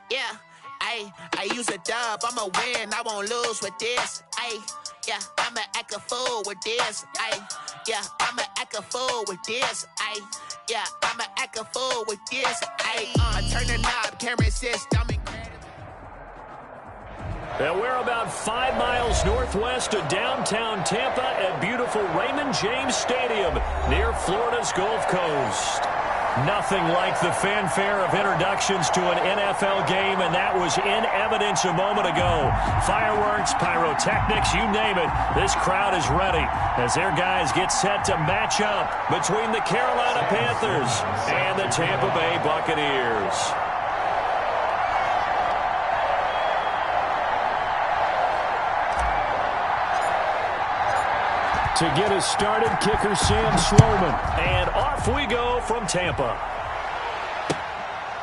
Yeah, I use a dub, I'ma win, I won't lose with this. Yeah, I'ma act a fool with this. Yeah, I'ma act a fool with this. Yeah, I'ma act a fool with this. I turn the knob, can't resist, I'm incredible. And we're about 5 miles northwest of downtown Tampa at beautiful Raymond James Stadium near Florida's Gulf Coast. Nothing like the fanfare of introductions to an NFL game, and that was in evidence a moment ago. Fireworks, pyrotechnics, you name it. This crowd is ready as their guys get set to match up between the Carolina Panthers and the Tampa Bay Buccaneers. To get us started, kicker Sam Sloman. And off we go from Tampa.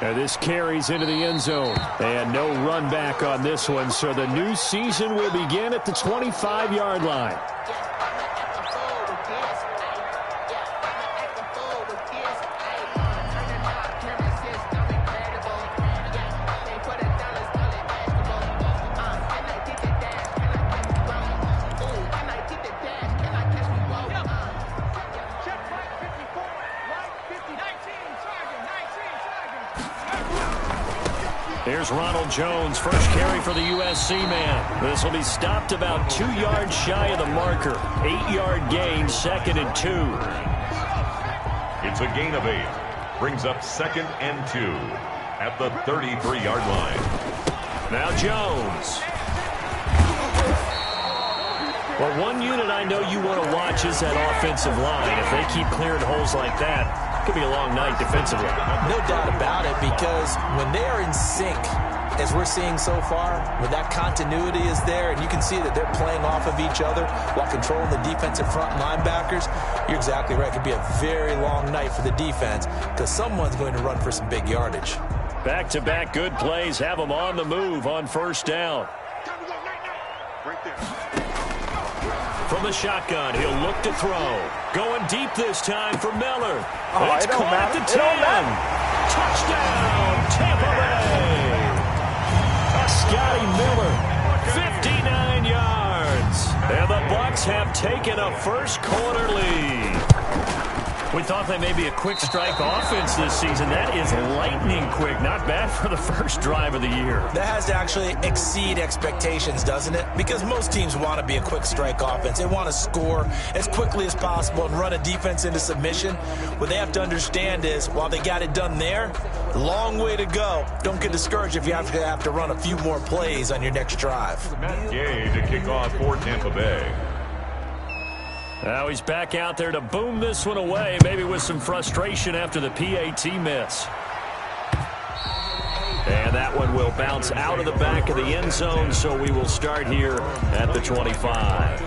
And this carries into the end zone. And no run back on this one, so the new season will begin at the 25-yard line. Here's Ronald Jones, first carry for the USC man. This will be stopped about 2 yards shy of the marker. 8-yard gain, 2nd and 2. It's a gain of 8. Brings up 2nd and 2 at the 33-yard line. Now Jones. Well, one unit I know you want to watch is that offensive line. If they keep clearing holes like that, it could be a long night defensively. No doubt about it, because when they are in sync, as we're seeing so far, when that continuity is there, and you can see that they're playing off of each other while controlling the defensive front linebackers, you're exactly right. It could be a very long night for the defense because someone's going to run for some big yardage. Back-to-back good plays have them on the move on first down. Right there. From the shotgun, he'll look to throw. Going deep this time for Miller. It's caught at the 10. Touchdown, Tampa Bay. Scotty Miller, 59 yards. And the Bucs have taken a first quarter lead. We thought they may be a quick strike offense this season. That is lightning quick. Not bad for the first drive of the year. That has to actually exceed expectations, doesn't it? Because most teams want to be a quick strike offense. They want to score as quickly as possible and run a defense into submission. What they have to understand is, while they got it done there, long way to go. Don't get discouraged if you have to run a few more plays on your next drive. Gay to kick off for Tampa Bay. Now he's back out there to boom this one away, maybe with some frustration after the PAT miss. And that one will bounce out of the back of the end zone, so we will start here at the 25.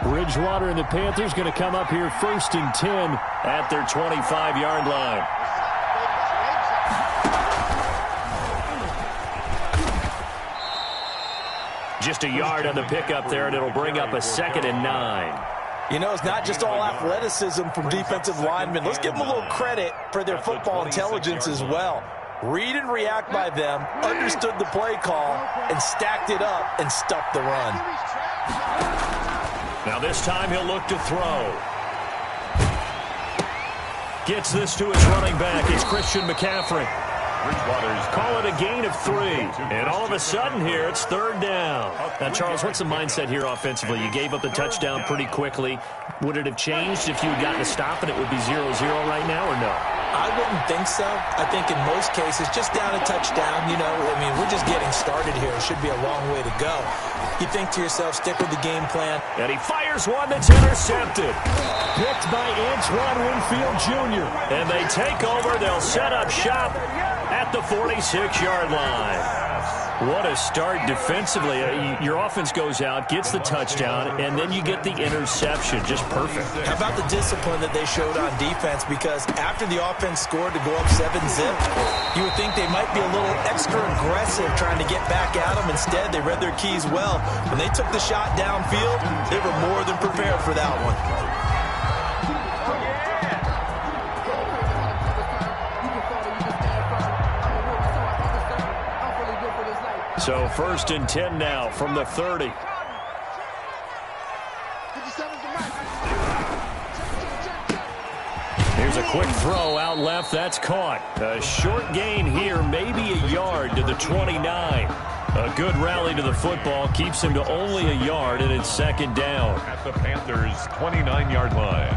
Bridgewater and the Panthers going to come up here 1st and 10 at their 25-yard line. Just a yard on the pickup there, and it'll bring up a 2nd and 9. You know, it's not just all athleticism from defensive linemen. Let's give them a little credit for their football intelligence as well. Read and react by them, understood the play call, and stacked it up and stuffed the run. Now this time he'll look to throw. Gets this to his running back. It's Christian McCaffrey. Call it a gain of 3. And all of a sudden here, it's 3rd down. Now, Charles, what's the mindset here offensively? You gave up the touchdown pretty quickly. Would it have changed if you had gotten a stop and it would be 0-0 right now, or no? I wouldn't think so. I think in most cases, just down a touchdown, you know, I mean, we're just getting started here. It should be a long way to go. You think to yourself, stick with the game plan. And he fires one that's intercepted. Picked by Antoine Winfield Jr. And they take over. They'll set up shop at the 46-yard line. What a start defensively. Your offense goes out, gets the touchdown, and then you get the interception. Just perfect. How about the discipline that they showed on defense? Because after the offense scored to go up 7-0, you would think they might be a little extra aggressive trying to get back at them. Instead, they read their keys well. When they took the shot downfield, they were more than prepared for that one. So 1st and 10 now from the 30. Here's a quick throw out left. That's caught. A short gain here, maybe a yard to the 29. A good rally to the football keeps him to only a yard, and it's 2nd down. At the Panthers' 29-yard line.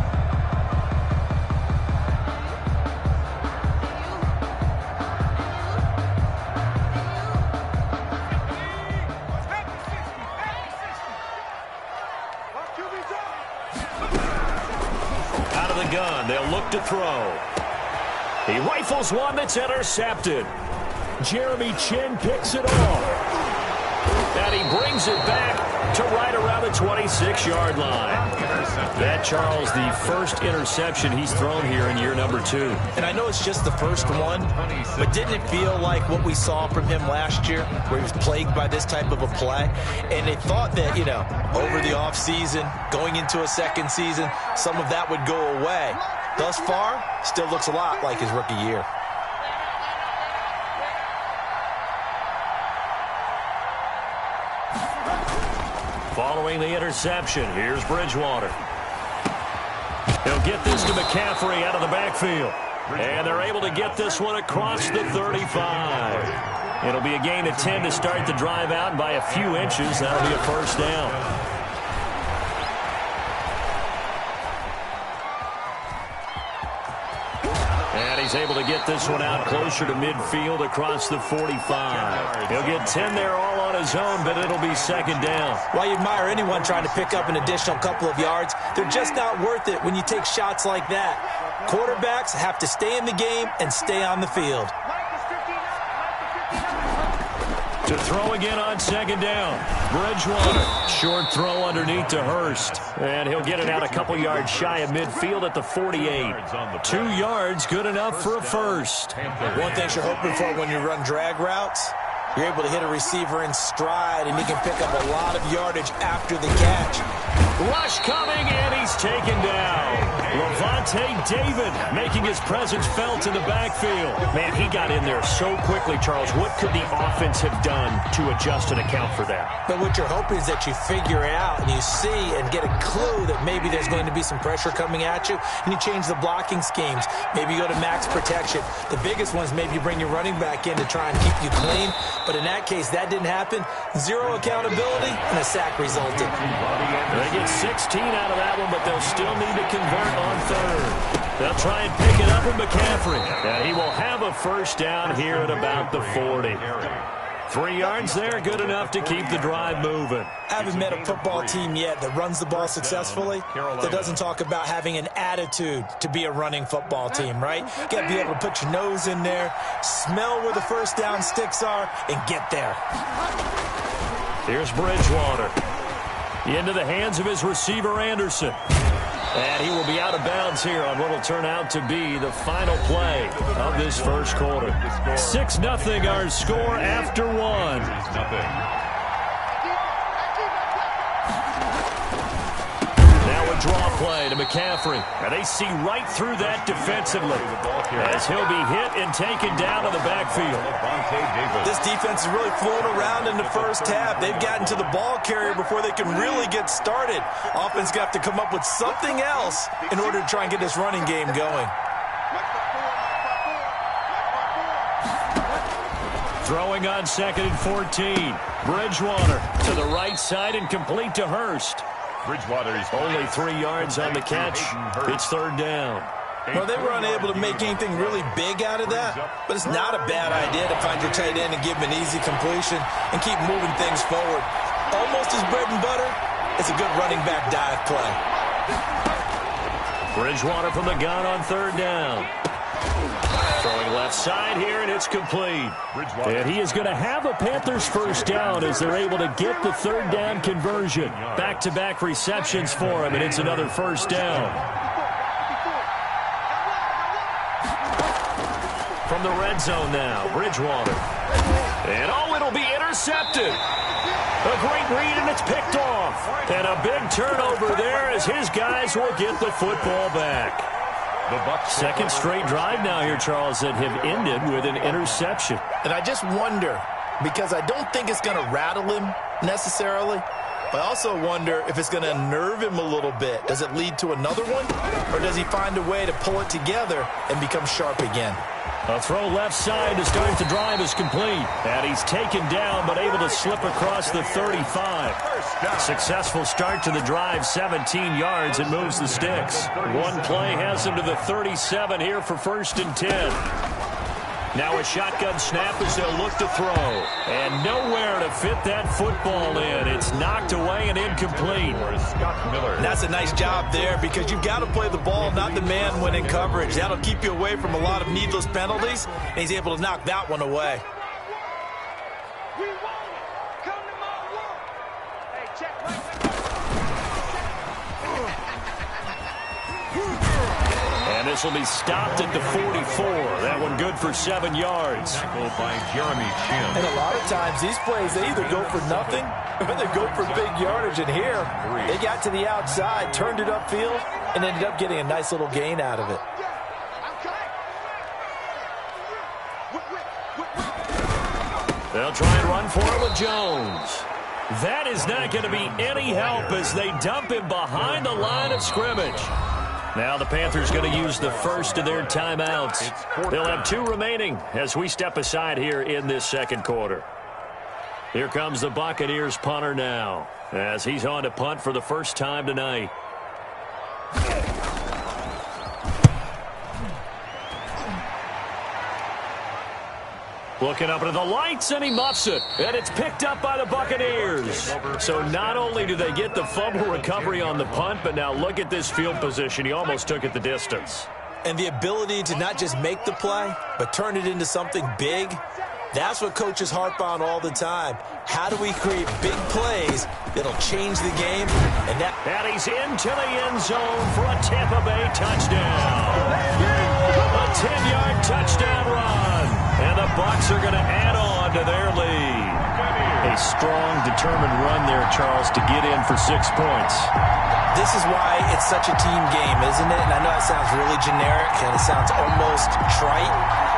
Out of the gun, they'll look to throw. He rifles one that's intercepted. Jeremy Chin picks it off. And he brings it back to right around the 26-yard line. That, Charles, the first interception he's thrown here in year number 2. And I know it's just the first one, but didn't it feel like what we saw from him last year, where he was plagued by this type of a play? And they thought that, over the offseason, going into a second season, some of that would go away. Thus far, still looks a lot like his rookie year. Following the interception, here's Bridgewater. He'll get this to McCaffrey out of the backfield. And they're able to get this one across the 35. It'll be a gain of 10 to start the drive out by a few inches. That'll be a 1st down. And he's able to get this one out closer to midfield across the 45. He'll get 10 there all on his own, but it'll be 2nd down. While you admire anyone trying to pick up an additional couple of yards, they're just not worth it when you take shots like that. Quarterbacks have to stay in the game and stay on the field. To throw again on 2nd down. Bridgewater. Short throw underneath to Hurst. And he'll get it out a couple yards shy of midfield at the 48. 2 yards, good enough for a 1st. One thing you're hoping for when you run drag routes, you're able to hit a receiver in stride, and he can pick up a lot of yardage after the catch. Rush coming, and he's taken down. Levante David making his presence felt in the backfield. Man, he got in there so quickly, Charles. What could the offense have done to adjust and account for that? But what you're hoping is that you figure it out and you see and get a clue that maybe there's going to be some pressure coming at you, and you change the blocking schemes. Maybe you go to max protection. The biggest one is maybe you bring your running back in to try and keep you clean. But in that case, that didn't happen. 0 accountability, and a sack resulted. They get 16 out of that one, but they'll still need to convert on 3rd. They'll try and pick it up with McCaffrey. And he will have a 1st down here at about the 40. 3 yards there, good enough to keep the drive moving. I haven't met a football team yet that runs the ball successfully that doesn't talk about having an attitude to be a running football team, right? You got to be able to put your nose in there, smell where the 1st down sticks are, and get there. Here's Bridgewater. Into the hands of his receiver, Anderson. And he will be out of bounds here on what will turn out to be the final play of this 1st quarter. 6-0 our score after 1. Now a draw play to McCaffrey. And they see right through that defensively as he'll be hit and taken down in the backfield. This defense is really flown around in the 1st half. They've gotten to the ball carrier before they can really get started. Offense got to come up with something else in order to try and get this running game going. Throwing on 2nd and 14. Bridgewater to the right side and complete to Hurst. Bridgewater's only 3 yards on the catch. It's 3rd down. Well, they were unable to make anything really big out of that, but it's not a bad idea to find your tight end and give him an easy completion and keep moving things forward. Almost his bread and butter. It's a good running back dive play. Bridgewater from the gun on 3rd down. Throwing left side here, and it's complete. And he is going to have a Panthers first down as they're able to get the third down conversion. Back-to-back receptions for him, and it's another first down. From the red zone now, Bridgewater. And it'll be intercepted. A great read, and it's picked off. And a big turnover there as his guys will get the football back. Second straight drive now here, Charles, that have ended with an interception. And I just wonder, because I don't think it's going to rattle him necessarily, but I also wonder if it's going to unnerve him a little bit. Does it lead to another one, or does he find a way to pull it together and become sharp again? A throw left side to start the drive is complete. And he's taken down but able to slip across the 35. Successful start to the drive, 17 yards, and moves the sticks. One play has him to the 37 here for 1st and 10. Now a shotgun snap as they'll look to throw. And nowhere to fit that football in. It's knocked away and incomplete. And that's a nice job there because you've got to play the ball, not the man when in coverage. That'll keep you away from a lot of needless penalties, and he's able to knock that one away. And this will be stopped at the 44. That one good for 7 yards. Tackled by Jeremy Chin. And a lot of times these plays, they either go for nothing or they go for big yardage. And here, they got to the outside, turned it upfield, and ended up getting a nice little gain out of it. They'll try and run for it with Jones. That is not going to be any help as they dump him behind the line of scrimmage. Now the Panthers going to use the first of their timeouts. They'll have 2 remaining as we step aside here in this second quarter. Here comes the Buccaneers punter now as he's on to punt for the first time tonight. Looking up into the lights, and he muffs it. And it's picked up by the Buccaneers. So not only do they get the fumble recovery on the punt, but now look at this field position. He almost took it the distance. And the ability to not just make the play, but turn it into something big, that's what coaches harp on all the time. How do we create big plays that'll change the game? And he's into the end zone for a Tampa Bay touchdown. A 10-yard touchdown run. And the Bucs are going to add on to their lead. A strong, determined run there, Charles, to get in for 6 points. This is why it's such a team game, isn't it? And I know that sounds really generic, and it sounds almost trite,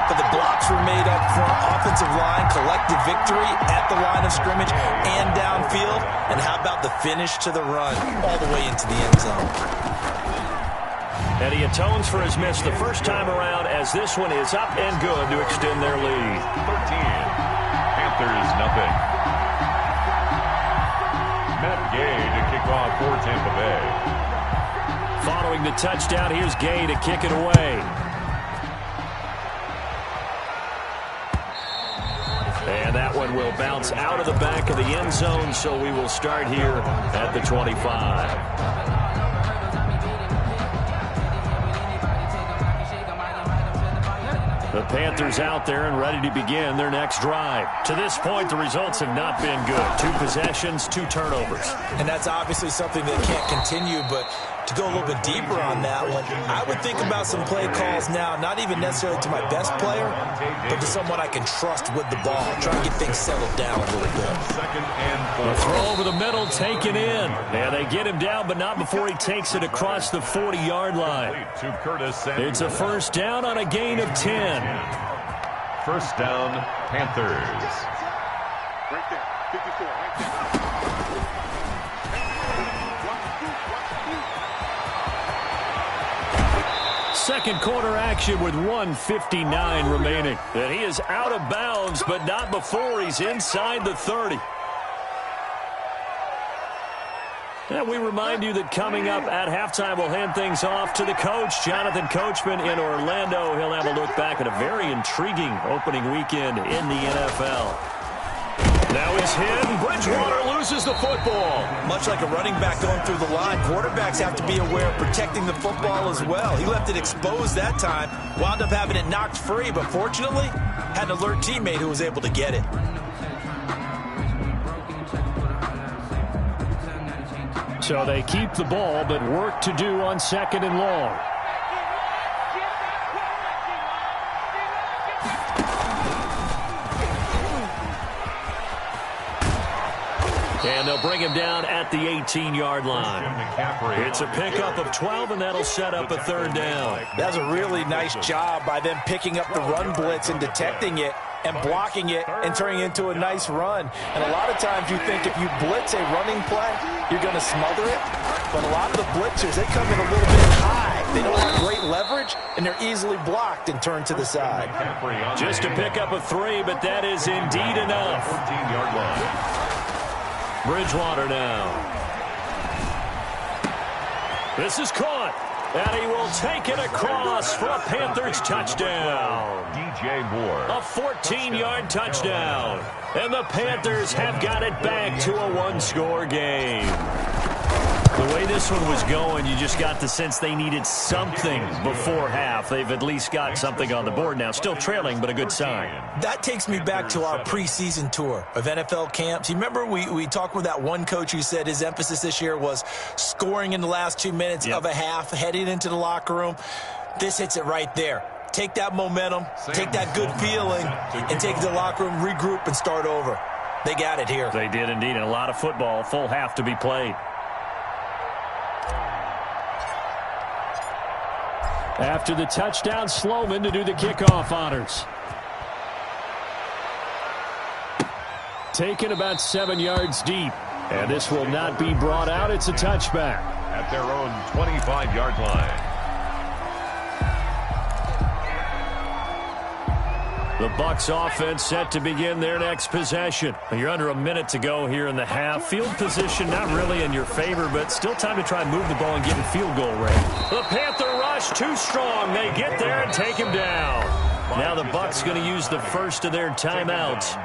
but the blocks were made up front, offensive line, collective victory at the line of scrimmage and downfield. And how about the finish to the run all the way into the end zone? And he atones for his miss the first time around as this one is up and good to extend their lead. 13. Panthers nothing. Matt Gay to kick off for Tampa Bay. Following the touchdown, here's Gay to kick it away. And that one will bounce out of the back of the end zone, so we will start here at the 25. The Panthers out there and ready to begin their next drive. To this point, the results have not been good. 2 possessions, 2 turnovers. And that's obviously something that can't continue, but to go a little bit deeper on that one, I would think about some play calls now, not even necessarily to my best player, but to someone I can trust with the ball. Try to get things settled down a little bit. Second and 4. The throw over the middle, taken in. And they get him down, but not before he takes it across the 40-yard line. It's a first down on a gain of 10. First down, Panthers. Right there, 54, right there. Second quarter action with 1:59 remaining. And he is out of bounds, but not before he's inside the 30. And we remind you that coming up at halftime, we'll hand things off to the coach, Jonathan Coachman in Orlando. He'll have a look back at a very intriguing opening weekend in the NFL. Now he's hit, and Bridgewater loses the football. Much like a running back going through the line, quarterbacks have to be aware of protecting the football as well. He left it exposed that time, wound up having it knocked free, but fortunately, had an alert teammate who was able to get it. So they keep the ball, but work to do on 2nd and long. And they'll bring him down at the 18-yard line. It's a pickup of 12, and that'll set up a 3rd down. That's a really nice job by them picking up the run blitz and detecting it and blocking it and turning it into a nice run. And a lot of times you think if you blitz a running play, you're going to smother it. But a lot of the blitzers, they come in a little bit high. They don't have great leverage, and they're easily blocked and turned to the side. Just a pickup of 3, but that is indeed enough. 14-yard line. Bridgewater now. This is caught, and he will take it across for a Panthers touchdown. DJ Moore. A 14-yard touchdown, and the Panthers have got it back to a 1-score game. The way this one was going, you just got the sense they needed something before half. They've at least got something on the board now. Still trailing, but a good sign. That takes me back to our preseason tour of NFL camps. You remember we talked with that one coach who said his emphasis this year was scoring in the last 2 minutes of a half, heading into the locker room. This hits it right there. Take that momentum, take that good feeling, and take it to the locker room, regroup, and start over. They got it here. They did indeed, and a lot of football, full half to be played. After the touchdown, Sloman to do the kickoff honors. Taken about 7 yards deep. And this will not be brought out. It's a touchback. At their own 25-yard line. The Bucs offense set to begin their next possession. You're under a minute to go here in the half. Field position not really in your favor, but still time to try and move the ball and get in field goal range. The Panther rush too strong. They get there and take him down. Now the Bucs going to use the first of their timeouts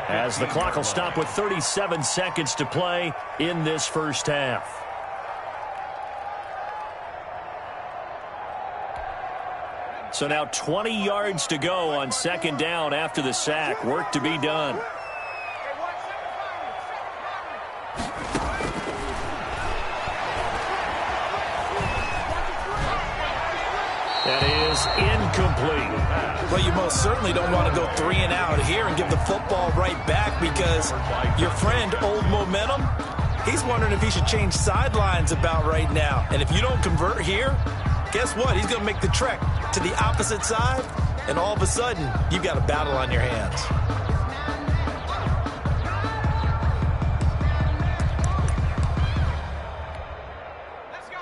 as the clock will stop with 37 seconds to play in this first half. So now 20 yards to go on 2nd down after the sack. Work to be done. That is incomplete. Well, you most certainly don't want to go 3 and out here and give the football right back because your friend, Old Momentum, he's wondering if he should change sidelines about right now. And if you don't convert here, guess what? He's going to make the trek to the opposite side, and all of a sudden, you've got a battle on your hands.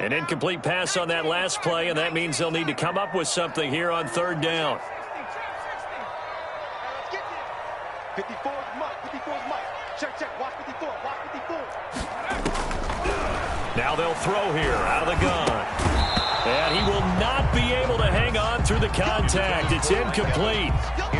An incomplete pass on that last play, and that means they'll need to come up with something here on 3rd down. 54 is Mike. 54 is Mike. Check. Watch 54. Watch 54. Now they'll throw here out of the gun. And he will not be able to hang on through the contact. It's incomplete.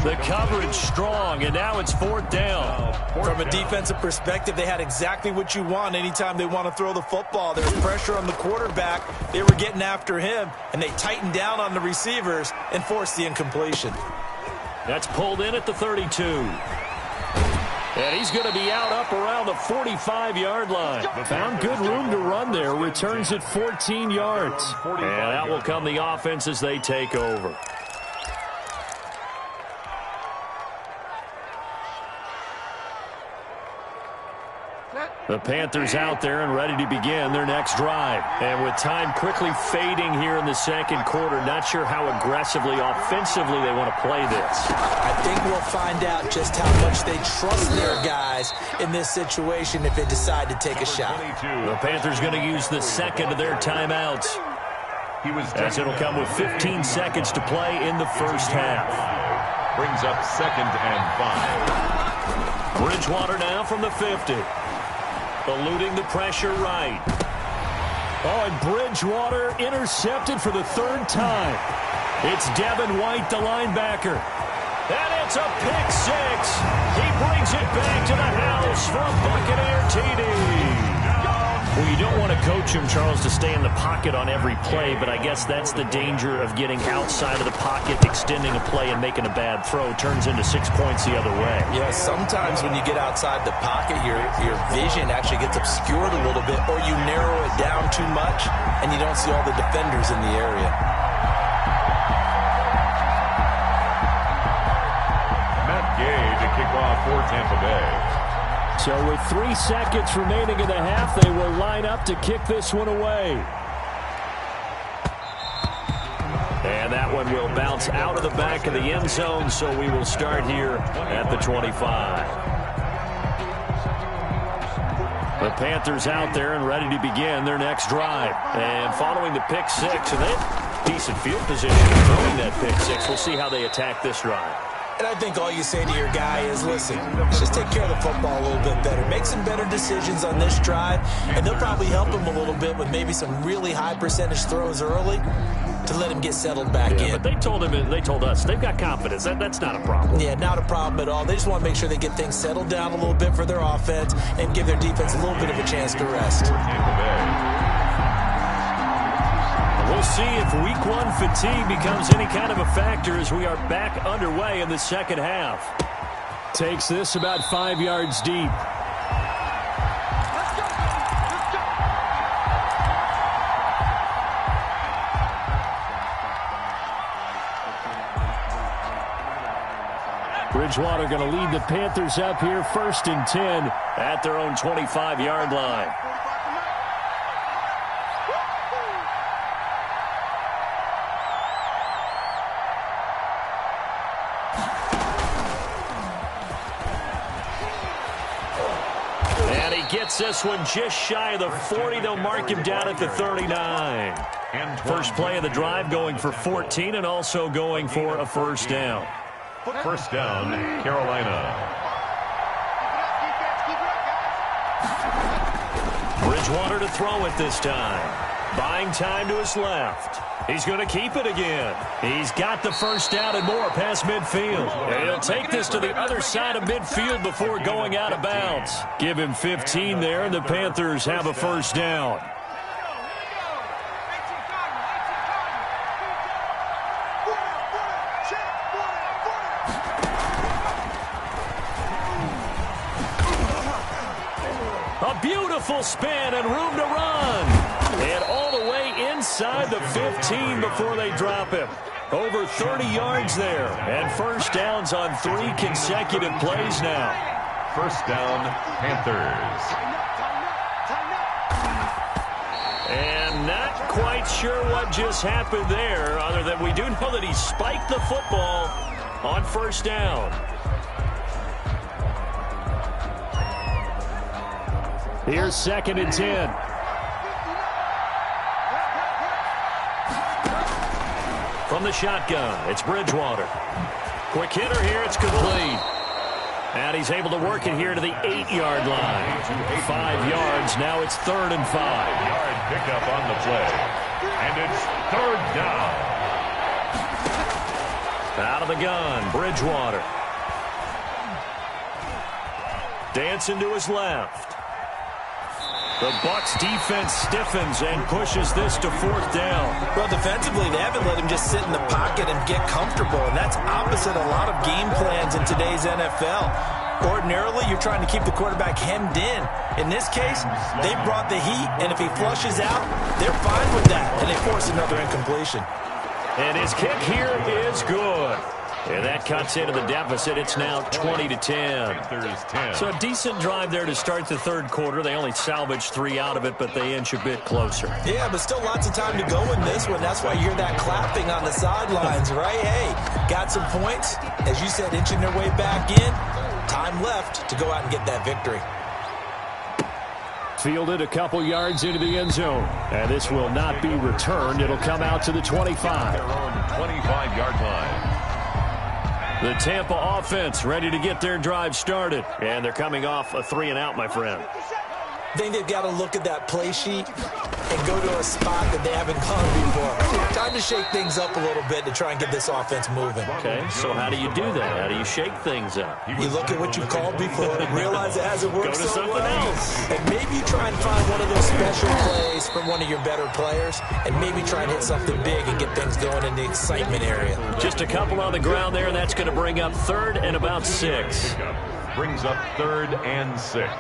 The coverage strong, and now it's 4th down. From a defensive perspective, they had exactly what you want anytime they want to throw the football. There's pressure on the quarterback. They were getting after him, and they tightened down on the receivers and forced the incompletion. That's pulled in at the 32. And he's going to be out up around the 45-yard line. Found good room to run there. Returns at 14 yards. And out will come the offense as they take over. The Panthers out there and ready to begin their next drive. And with time quickly fading here in the 2nd quarter, not sure how aggressively, offensively they want to play this. I think we'll find out just how much they trust their guys in this situation if they decide to take a shot. The Panthers going to use the 2nd of their timeouts, as it'll come with 15 seconds to play in the first half. Brings up 2nd and 5. Bridgewater now from the 50. Eluding the pressure right. Oh, and Bridgewater intercepted for the 3rd time. It's Devin White, the linebacker. And it's a pick six. He brings it back to the house for a Buccaneer TD. Well, you don't want to coach him, Charles, to stay in the pocket on every play, but I guess that's the danger of getting outside of the pocket, extending a play, and making a bad throw. Turns into 6 points the other way. Yeah, sometimes when you get outside the pocket, your vision actually gets obscured a little bit, or you narrow it down too much, and you don't see all the defenders in the area. To kick off for Tampa Bay. So with 3 seconds remaining in the half, they will line up to kick this one away. And that one will bounce out of the back of the end zone, so we will start here at the 25. The Panthers out there and ready to begin their next drive. And following the pick six, and they have decent field position throwing that pick six. We'll see how they attack this drive. And I think all you say to your guy is, listen, let's just take care of the football a little bit better. Make some better decisions on this drive, and they'll probably help him a little bit with maybe some really high percentage throws early to let him get settled back in. But they told him, and they told us, they've got confidence. That's not a problem. Yeah, not a problem at all. They just want to make sure they get things settled down a little bit for their offense and give their defense a little bit of a chance to rest. We'll see if week one fatigue becomes any kind of a factor as we are back underway in the second half. Takes this about 5 yards deep. Bridgewater going to lead the Panthers up here 1st and 10 at their own 25-yard line. Gets this one just shy of the 40. They'll mark him down at the 39. First play of the drive going for 14 and also going for a first down. First down, Carolina. Bridgewater to throw it this time. Buying time to his left. He's going to keep it again. He's got the first down and more past midfield. And he'll take this to the other side of midfield before going out of bounds. Give him 15 there, and the Panthers have a first down. A beautiful spin and room to run. And all the way inside the 15 before they drop him. Over 30 yards there. And first downs on 3 consecutive plays now. First down, Panthers. And not quite sure what just happened there, other than we do know that he spiked the football on first down. Here's 2nd and 10. From the shotgun, it's Bridgewater. Quick hitter here, it's complete. And he's able to work it here to the 8-yard line. 5 yards, now it's 3rd and 5. 5-yard pickup on the play. And it's 3rd down. Out of the gun, Bridgewater. Dancing to his left. The Bucs defense stiffens and pushes this to 4th down. Well, defensively, they haven't let him just sit in the pocket and get comfortable, and that's opposite a lot of game plans in today's NFL. Ordinarily, you're trying to keep the quarterback hemmed in. In this case, they brought the heat, and if he flushes out, they're fine with that, and they force another incompletion. And his kick here is good. And that cuts into the deficit. It's now 20-10. So a decent drive there to start the 3rd quarter. They only salvaged 3 out of it, but they inch a bit closer. Yeah, but still lots of time to go in this one. That's why you hear that clapping on the sidelines, right? Hey, got some points. As you said, inching their way back in. Time left to go out and get that victory. Fielded a couple yards into the end zone. And this will not be returned. It'll come out to the 25. Their own 25-yard line. The Tampa offense ready to get their drive started. And they're coming off a 3-and-out, my friend. I think they've got to look at that play sheet and go to a spot that they haven't gone before. Time to shake things up a little bit to try and get this offense moving. Okay, so how do you do that? How do you shake things up? You look at what you called before, realize it hasn't worked Go to so something well, else. and maybe try and find one of those special plays from one of your better players, and maybe try and hit something big and get things going in the excitement area. Just a couple on the ground there. That's going to bring up 3rd and about 6. Brings up 3rd and 6. Hey,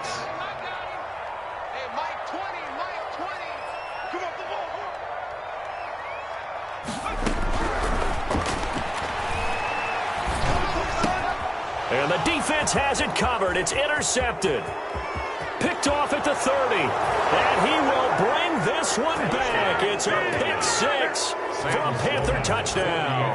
Mike 20, Mike 20. Come on, come on. And the defense has it covered. It's intercepted. Picked off at the 30. And he will bring this one back. It's a pick 6 for a Panther touchdown.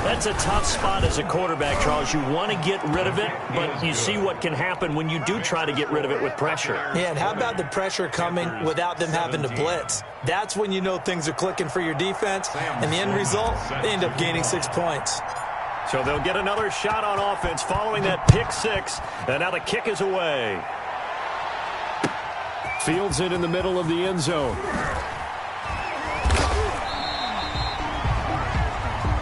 That's a tough spot as a quarterback, Charles. You want to get rid of it, but you see what can happen when you do try to get rid of it with pressure. Yeah, and how about the pressure coming without them having to blitz? That's when you know things are clicking for your defense, and the end result, they end up gaining 6 points. So they'll get another shot on offense following that pick 6, and now the kick is away. Fields it in the middle of the end zone.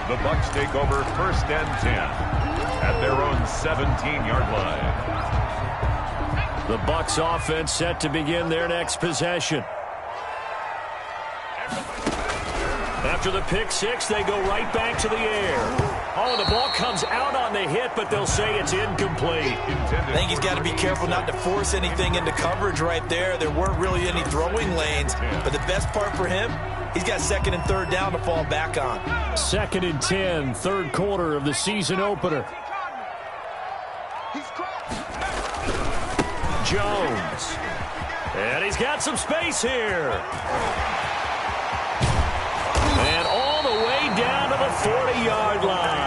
The Bucs take over 1st and 10 at their own 17-yard line. The Bucs offense set to begin their next possession. After the pick 6, they go right back to the air. Oh, the ball comes out on the hit, but they'll say it's incomplete. I think he's got to be careful not to force anything into coverage right there. There weren't really any throwing lanes, but the best part for him, he's got 2nd and 3rd down to fall back on. 2nd and 10, 3rd quarter of the season opener. Jones. And he's got some space here. And all the way down to the 40-yard line.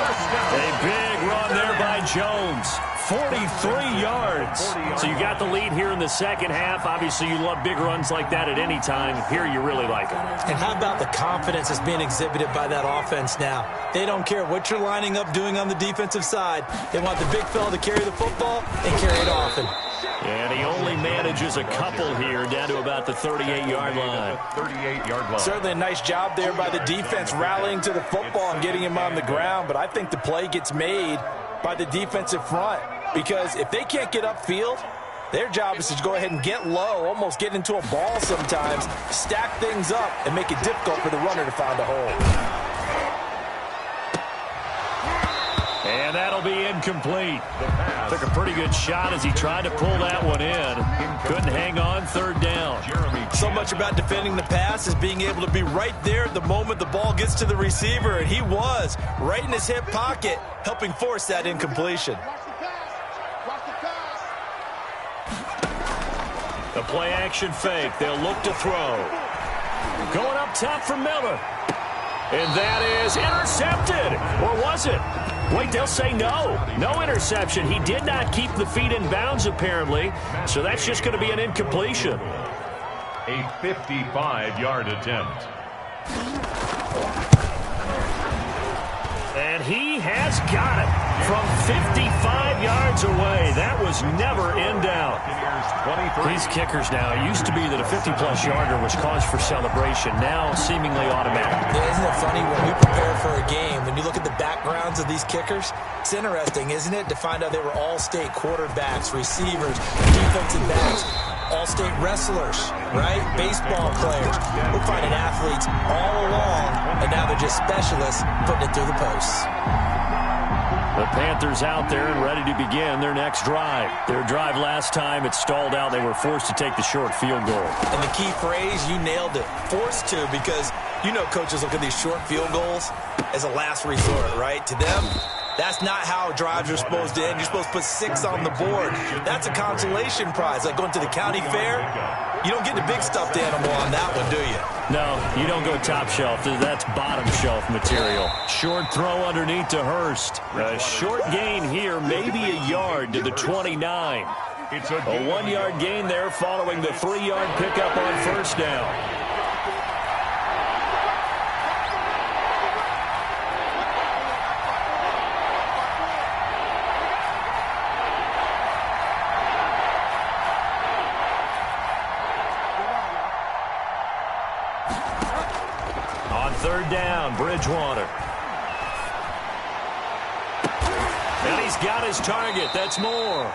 A big run there by Jones. 43 yards. So you got the lead here in the second half. Obviously, you love big runs like that at any time. Here, you really like it. And how about the confidence that's being exhibited by that offense now? They don't care what you're lining up doing on the defensive side. They want the big fella to carry the football and carry it often. And he only manages a couple here down to about the 38-yard line. 38-yard line. Certainly a nice job there by the defense rallying to the football and getting him on the ground, but I think the play gets made by the defensive front because if they can't get upfield, their job is to go ahead and get low, almost get into a ball sometimes, stack things up, and make it difficult for the runner to find a hole. And that'll be incomplete. Took a pretty good shot as he tried to pull that one in. Couldn't hang on, 3rd down. So much about defending the pass is being able to be right there at the moment the ball gets to the receiver, and he was right in his hip pocket, helping force that incompletion. The play action fake. They'll look to throw. Going up top for Miller. And that is intercepted. Or was it? Wait, they'll say no. No interception. He did not keep the feet in bounds, apparently. So that's just going to be an incompletion. A 55-yard attempt. And he has got it from 55 yards away. That was never in doubt. These kickers now, it used to be that a 50-plus yarder was cause for celebration. Now seemingly automatic. Yeah, isn't it funny when we prepare for a game, when you look at the backgrounds of these kickers, it's interesting, isn't it, to find out they were all-state quarterbacks, receivers, defensive backs, all-state wrestlers, right? Baseball players. We're finding athletes all along, and now they're just specialists putting it through the posts. The Panthers out there and ready to begin their next drive. Their drive last time, it stalled out. They were forced to take the short field goal. And the key phrase, you nailed it, forced to, because you know coaches look at these short field goals as a last resort, right? To them, that's not how drives are supposed to end. You're supposed to put 6 on the board. That's a consolation prize, like going to the county fair. You don't get the big stuffed animal on that one, do you? No, you don't go top shelf. That's bottom shelf material. Short throw underneath to Hurst. A short gain here, maybe a yard to the 29. It's a 1-yard gain there following the 3-yard pickup on first down. third down, Bridgewater. And he's got his target. That's Moore.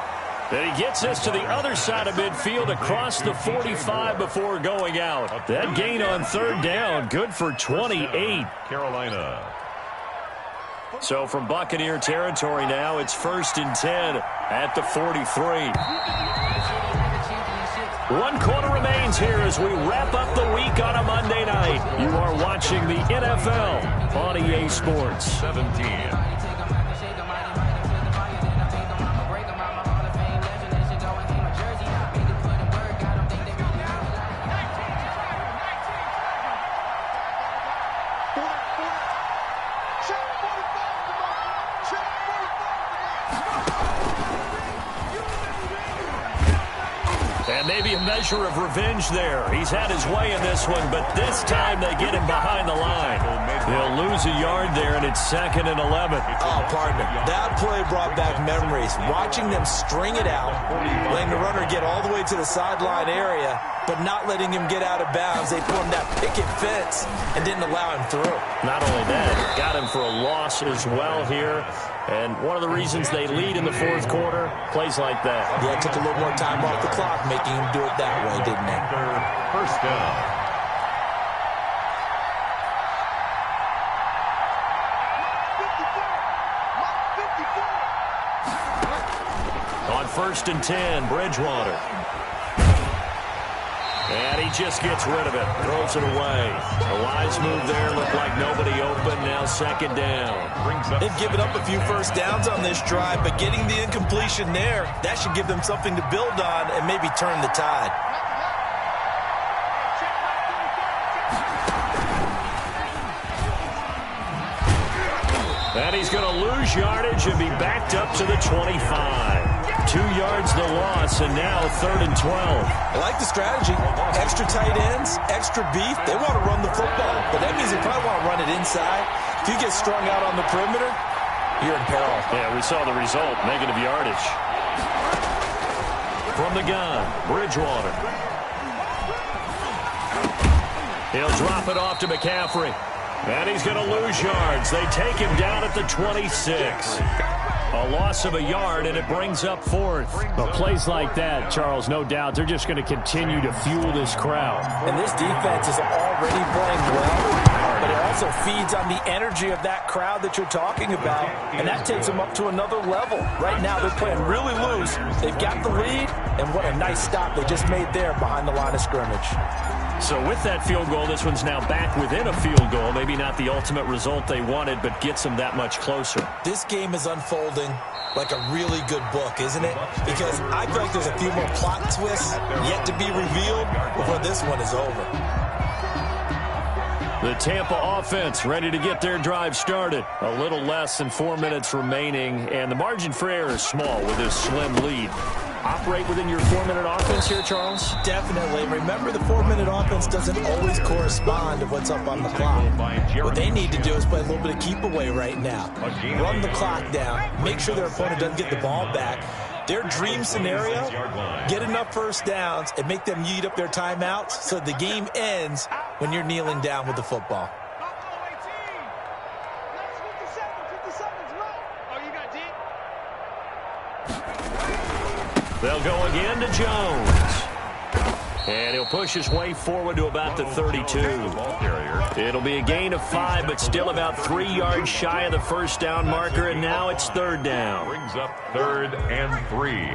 And he gets this to the other side of midfield across the 45 before going out. That gain on third down, good for 28. Carolina. So from Buccaneer territory now, it's 1st and 10 at the 43. 1 quarter remains here as we wrap up the week on a Monday night. You are watching the NFL on EA Sports. 17. Maybe a measure of revenge there. He's had his way in this one, but this time they get him behind the line. They'll lose a yard there, and it's 2nd and 11. Oh, partner, that play brought back memories. Watching them string it out, letting the runner get all the way to the sideline area, but not letting him get out of bounds. They formed that picket fence and didn't allow him through. Not only that, got him for a loss as well here. And one of the reasons they lead in the 4th quarter, plays like that. Yeah, it took a little more time off the clock, making him do it that way, didn't it? First down. On 1st and 10, Bridgewater. And he just gets rid of it, throws it away. A wise move there, looked like nobody open, now 2nd down. They've given up a few first downs on this drive, but getting the incompletion there, that should give them something to build on and maybe turn the tide. And he's going to lose yardage and be backed up to the 25. 2 yards the loss, and now 3rd and 12. I like the strategy. Extra tight ends, extra beef. They want to run the football, but that means they probably want to run it inside. If you get strung out on the perimeter, you're in peril. Yeah, we saw the result, negative yardage. From the gun, Bridgewater. He'll drop it off to McCaffrey. And he's going to lose yards. They take him down at the 26. A loss of a yard, and it brings up 4th. Well, plays like that, Charles, no doubt, they're just going to continue to fuel this crowd. And this defense is already playing well, but it also feeds on the energy of that crowd that you're talking about, and that takes them up to another level. Right now, they're playing really loose. They've got the lead, and what a nice stop they just made there behind the line of scrimmage. So with that field goal, this one's now back within a field goal. Maybe not the ultimate result they wanted, but gets them that much closer. This game is unfolding like a really good book, isn't it? Because I feel like there's a few more plot twists yet to be revealed before this one is over. The Tampa offense ready to get their drive started. A little less than 4 minutes remaining, and the margin for error is small with this slim lead. Operate within your 4-minute offense here, Charles? Definitely. Remember, the 4-minute offense doesn't always correspond to what's up on the clock. What they need to do is play a little bit of keep away right now. Run the clock down. Make sure their opponent doesn't get the ball back. Their dream scenario, get enough first downs and make them eat up their timeouts so the game ends when you're kneeling down with the football. They'll go again to Jones. And he'll push his way forward to about the 32. It'll be a gain of 5, but still about 3 yards shy of the first down marker, and now it's 3rd down. Brings up 3rd and 3.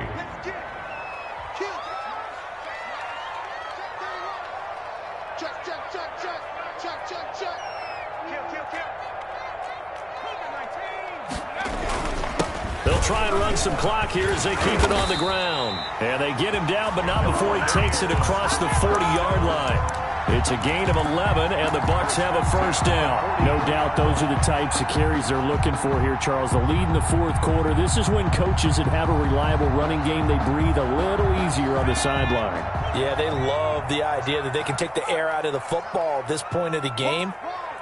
They'll try and run some clock here as they keep it on the ground. And they get him down, but not before he takes it across the 40-yard line. It's a gain of 11, and the Bucs have a first down. No doubt those are the types of carries they're looking for here, Charles. The lead in the 4th quarter. This is when coaches that have a reliable running game, they breathe a little easier on the sideline. Yeah, they love the idea that they can take the air out of the football at this point of the game.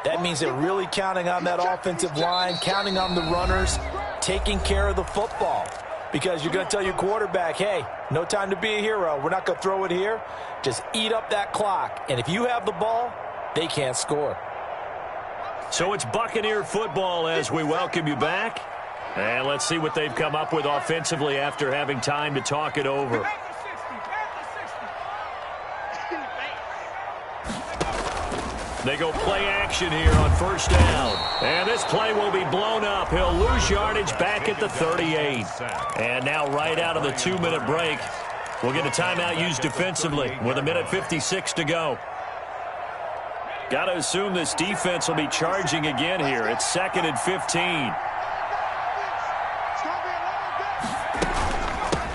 That means they're really counting on that offensive line, counting on the runners, taking care of the football. Because you're going to tell your quarterback, hey, no time to be a hero. We're not going to throw it here. Just eat up that clock. And if you have the ball, they can't score. So it's Buccaneer football as we welcome you back. And let's see what they've come up with offensively after having time to talk it over. They go play action here on first down. And this play will be blown up. He'll lose yardage back at the 38. And now right out of the 2-minute break, we'll get a timeout used defensively with 1:56 to go. Got to assume this defense will be charging again here. It's 2nd and 15.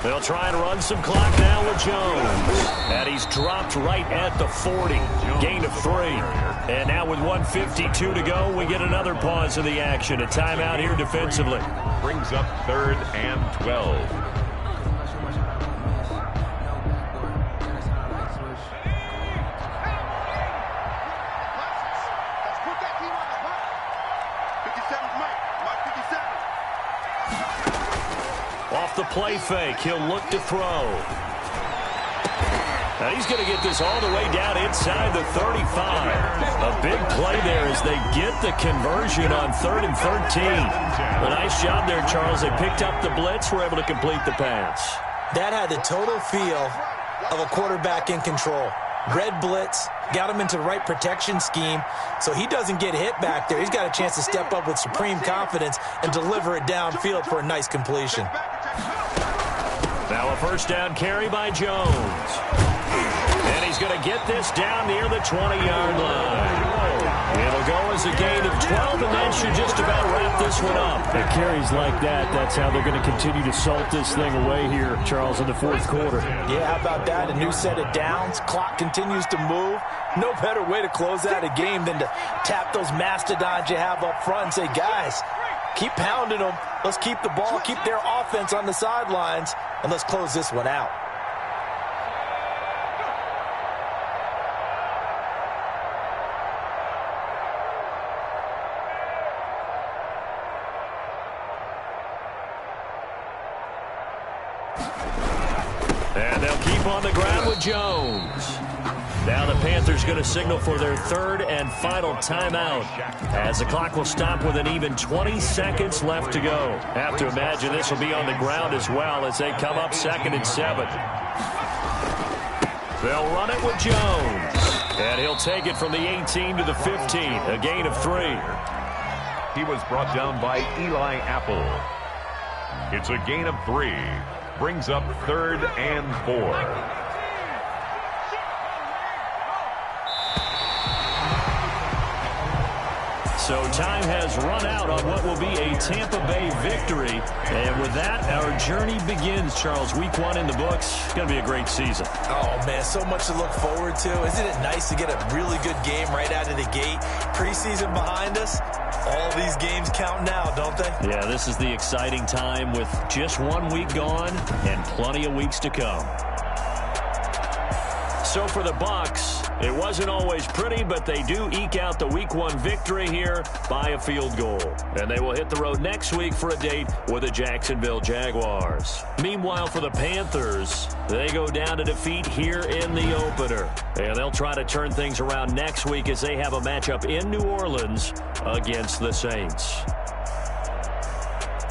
They'll try and run some clock now with Jones. And he's dropped right at the 40. Gain of 3. And now with 1:52 to go, we get another pause in the action. A timeout here defensively. Brings up 3rd and 12. Off the play fake, he'll look to throw. Now he's going to get this all the way down inside the 35. A big play there as they get the conversion on 3rd and 13. A nice job there, Charles. They picked up the blitz, were able to complete the pass. That had the total feel of a quarterback in control. Red blitz, got him into the right protection scheme, so he doesn't get hit back there. He's got a chance to step up with supreme confidence and deliver it downfield for a nice completion. Now a first down carry by Jones. And he's going to get this down near the 20-yard line. It'll go as a gain of 12, and that should just about wrap this one up. And carries like that, that's how they're going to continue to salt this thing away here, Charles, in the 4th quarter. Yeah, how about that? A new set of downs. Clock continues to move. No better way to close out a game than to tap those mastodons you have up front and say, guys, keep pounding them. Let's keep the ball, keep their offense on the sidelines, and let's close this one out. And they'll keep on the ground with Jones. Now the Panthers going to signal for their 3rd and final timeout as the clock will stop with an even 20 seconds left to go. Have to imagine this will be on the ground as well as they come up 2nd and 7. They'll run it with Jones. And he'll take it from the 18 to the 15, a gain of 3. He was brought down by Eli Apple. It's a gain of 3. Brings up 3rd and 4. So time has run out on what will be a Tampa Bay victory. And with that, our journey begins, Charles. Week 1 in the books. It's going to be a great season. Oh, man, so much to look forward to. Isn't it nice to get a really good game right out of the gate? Preseason behind us. All these games count now, don't they? Yeah, this is the exciting time with just 1 week gone and plenty of weeks to come. So for the Bucs, it wasn't always pretty, but they do eke out the Week 1 victory here by a field goal. And they will hit the road next week for a date with the Jacksonville Jaguars. Meanwhile, for the Panthers, they go down to defeat here in the opener. And they'll try to turn things around next week as they have a matchup in New Orleans against the Saints.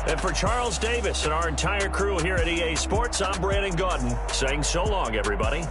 And for Charles Davis and our entire crew here at EA Sports, I'm Brandon Gaudin saying so long, everybody.